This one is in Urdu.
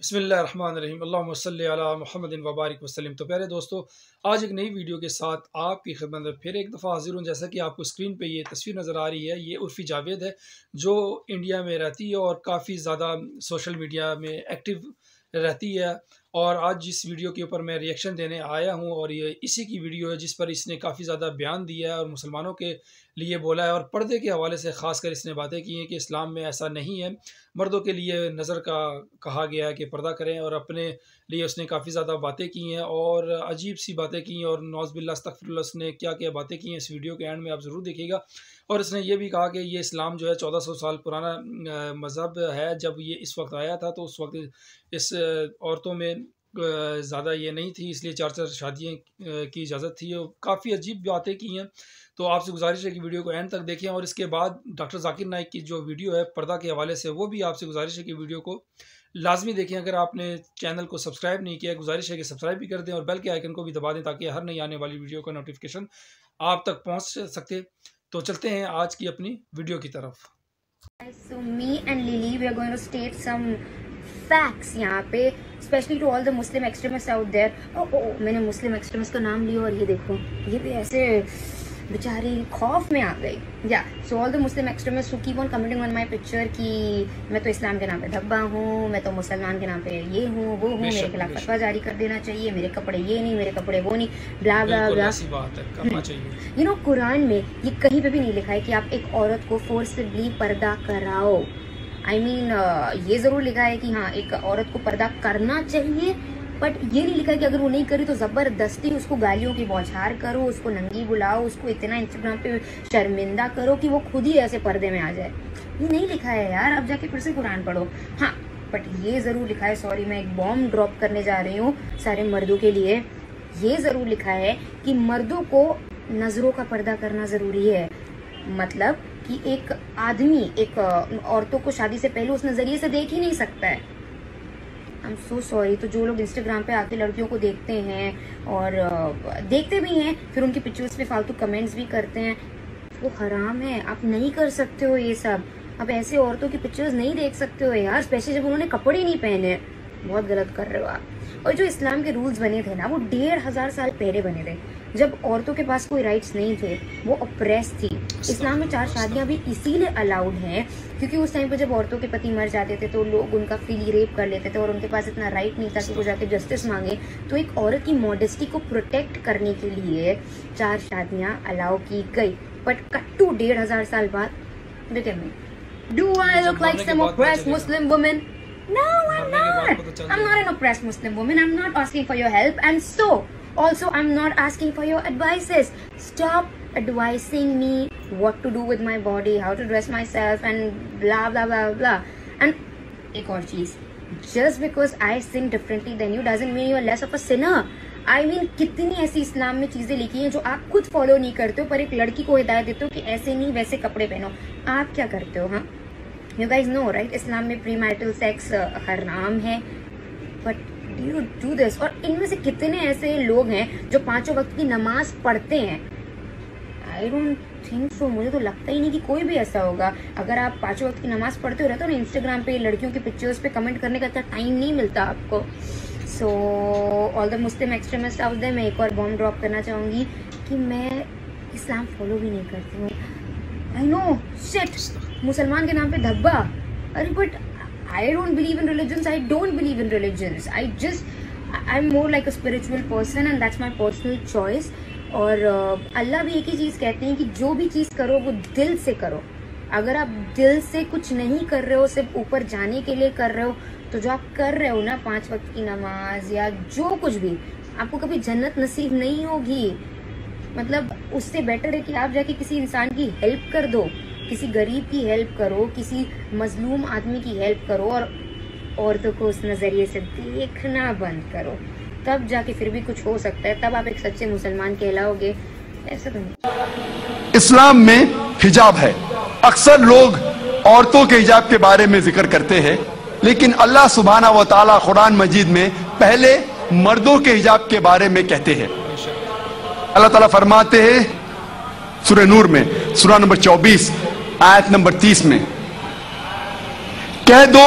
بسم اللہ الرحمن الرحیم اللہم صلی علی محمد وبارک وسلم۔ تو پیارے دوستو، آج ایک نئی ویڈیو کے ساتھ آپ کی خدمت میں پھر ایک دفعہ حاضر ہوں۔ جیسا کہ آپ کو اسکرین پہ یہ تصویر نظر آ رہی ہے، یہ عرفی جاوید ہے جو انڈیا میں رہتی ہے اور کافی زیادہ سوشل میڈیا میں ایکٹیو رہتی ہے۔ اور آج جس ویڈیو کے اوپر میں ریئیکشن دینے آیا ہوں، اور یہ اسی کی ویڈیو ہے جس پر اس نے کافی زیادہ بیان دیا ہے اور مسلمانوں کے لیے بولا ہے، اور پردے کے حوالے سے خاص کر اس نے باتیں کی ہیں کہ اسلام میں ایسا نہیں ہے، مردوں کے لیے نظر کا کہا گیا ہے کہ پردہ کریں، اور اپنے لیے اس نے کافی زیادہ باتیں کی ہیں اور عجیب سی باتیں کی ہیں، اور نعوذ باللہ استغفر اللہ اس نے کیا کیا باتیں کی ہیں اس ویڈیو کے اینڈ میں آپ ضرور دیکھیے گا۔ اور اس نے یہ بھی کہا کہ یہ اسلام جو ہے 1400 سال پرانا مذہب ہے، جب یہ اس وقت آیا تھا تو اس وقت اس عورتوں میں زیادہ یہ نہیں تھی، اس لیے 4 شادیاں کی اجازت تھی، اور کافی عجیب باتیں کی ہیں۔ تو آپ سے گزارش ہے کہ ویڈیو کو اینڈ تک دیکھیں، اور اس کے بعد ڈاکٹر ذاکر نائک کی جو ویڈیو ہے پردہ کے حوالے سے، وہ بھی آپ سے گزارش ہے کہ ویڈیو کو لازمی دیکھیں۔ اگر آپ نے چینل کو سبسکرائب نہیں کیا، گزارش ہے کہ سبسکرائب بھی کر دیں اور بیل کے آئیکن کو بھی دبا دیں تاکہ ہر نئی آنے والی ویڈیو کا نوٹیفیکیشن آپ تک پہنچ سکے۔ تو چلتے ہیں آج کی اپنی ویڈیو کی طرف۔ So me and Lily, we are going to state some facts یہاں پہ especially to all the Muslim extremists out there. میں نے مسلم ایکسٹریمسٹ کا نام لیا اور یہ دیکھو یہ بھی ایسے بیچاری خوف میں آ گئی۔ So all the Muslim extremists who keep on commenting on my picture کہ میں تو اسلام کے نام پہ دھبا ہوں، میں تو مسلمان کے نام پہ یہ ہوں وہ ہوں، میرے خلاف فتویٰ جاری کر دینا چاہیے، میرے کپڑے یہ نہیں، میرے کپڑے وہ نہیں، بلا بلا بلا۔ You know قرآن میں یہ کہیں پہ بھی نہیں لکھا ہے کہ آپ ایک عورت کو فورسبلی پردہ کراؤ۔ I mean یہ ضرور لکھا ہے کہ ہاں ایک عورت کو پردہ کرنا چاہیے، بٹ یہ نہیں لکھا کہ اگر وہ نہیں کری تو زبردستی اس کو گالیوں کی بوچھار کرو، اس کو ننگی بلاؤ، اس کو اتنا انسٹاگرام پہ شرمندہ کرو کہ وہ خود ہی ایسے پردے میں آ جائے۔ یہ نہیں لکھا ہے یار، اب جا کے پھر سے قرآن پڑھو۔ ہاں بٹ یہ ضرور لکھا ہے، سوری میں ایک بام ڈراپ کرنے جا رہی ہوں سارے مردوں کے لیے، یہ ضرور لکھا ہے کہ مردوں کو نظروں کا پردہ کرنا ضروری ہے۔ مطلب کہ ایک آدمی ایک عورتوں کو شادی سے پہلے اس نظریے سے دیکھ ہی نہیں سکتا ہے۔ I'm so sorry۔ تو جو لوگ انسٹاگرام پہ آ کے لڑکیوں کو دیکھتے ہیں اور دیکھتے بھی ہیں پھر ان کی پکچرز پہ فالتو کمنٹس بھی کرتے ہیں، وہ حرام ہے، آپ نہیں کر سکتے ہو یہ سب۔ آپ ایسے عورتوں کی پکچرز نہیں دیکھ سکتے ہو یار، اسپیشلی جب انہوں نے کپڑے نہیں پہنے، بہت غلط کر رہے ہو آپ۔ اور جو اسلام کے رولز بنے تھے نا وہ 1500 سال پہلے بنے تھے، جب عورتوں کے پاس کوئی رائٹس نہیں تھے، وہ اپریس تھی۔ اسلام میں 4 شادیاں بھی اسی لیے الاؤڈ ہیں کیونکہ اس ٹائم پہ جب عورتوں کے پتی مر جاتے تھے تو لوگ ان کا فری ریپ کر لیتے تھے اور ان کے پاس اتنا رائٹ نہیں تھا کہ وہ جا کے جسٹس مانگے، تو ایک عورت کی موڈسٹی کو پروٹیکٹ کرنے کے لیے 4 شادیاں الاؤ کی گئی۔ بٹ کٹو 1500 سال بعد look at me. Do I look like some oppressed Muslim woman? No, I'm not. I'm not an oppressed Muslim woman. I'm not asking for your help, and so also I'm not asking for your advices. Stop advising me what to do with my body, how to dress myself, and blah blah blah blah. And ek aur cheez, just because I sing differently than you doesn't mean you're less of a sinner. I mean کتنی ایسی اسلام میں چیزیں لکھی ہیں جو آپ خود فالو نہیں کرتے ہو، پر ایک لڑکی کو ہدایت دیتے ہو کہ ایسے نہیں ویسے کپڑے پہنو۔ آپ کیا کرتے ہو؟ ہاں You guys know right، اسلام میں پری میرٹل سیکس حرام ہے، but do you do this؟ اور ان میں سے کتنے ایسے لوگ ہیں جو 5 وقت کی نماز پڑھتے ہیں؟ I don't think so، مجھے تو لگتا ہی نہیں کہ کوئی بھی ایسا ہوگا۔ اگر آپ 5 وقت کی نماز پڑھتے ہو رہتا نا، انسٹاگرام پہ لڑکیوں کی پکچرز پہ کمنٹ کرنے کا اتنا ٹائم نہیں ملتا آپ کو۔ سو آل دا مسلم ایکسٹریمسٹ آؤٹ دیر، میں ایک اور بام ڈراپ کرنا چاہوں گی کہ میں اسلام فالو بھی نہیں کرتی ہوں۔ I know shit، مسلمان کے نام پہ دھبا، ارے but I don't believe in religions, I don't believe in religions, I'm more like a spiritual person and that's my personal choice۔ اور اللہ بھی ایک ہی چیز کہتے ہیں کہ جو بھی چیز کرو وہ دل سے کرو۔ اگر آپ دل سے کچھ نہیں کر رہے ہو، صرف اوپر جانے کے لیے کر رہے ہو، تو جو آپ کر رہے ہو نا 5 وقت کی نماز یا جو کچھ بھی، آپ کو کبھی جنت نصیب نہیں ہوگی۔ مطلب اس سے بیٹر ہے کہ آپ جا کے کسی انسان کی ہیلپ کر دو، کسی غریب کی ہیلپ کرو، کسی مظلوم آدمی کی ہیلپ کرو، اور عورتوں کو اس نظریے سے دیکھنا بند کرو، تب جا کے پھر بھی کچھ ہو سکتا ہے، تب آپ ایک سچے مسلمان کہلاؤ گے۔ ایسا تو نہیں۔ اسلام میں حجاب ہے۔ اکثر لوگ عورتوں کے حجاب کے بارے میں ذکر کرتے ہیں، لیکن اللہ سبحانہ و تعالیٰ قرآن مجید میں پہلے مردوں کے حجاب کے بارے میں کہتے ہیں۔ اللہ تعالیٰ فرماتے ہیں سورہ نور میں، سورہ نمبر 24 آیت نمبر 30 میں، کہہ دو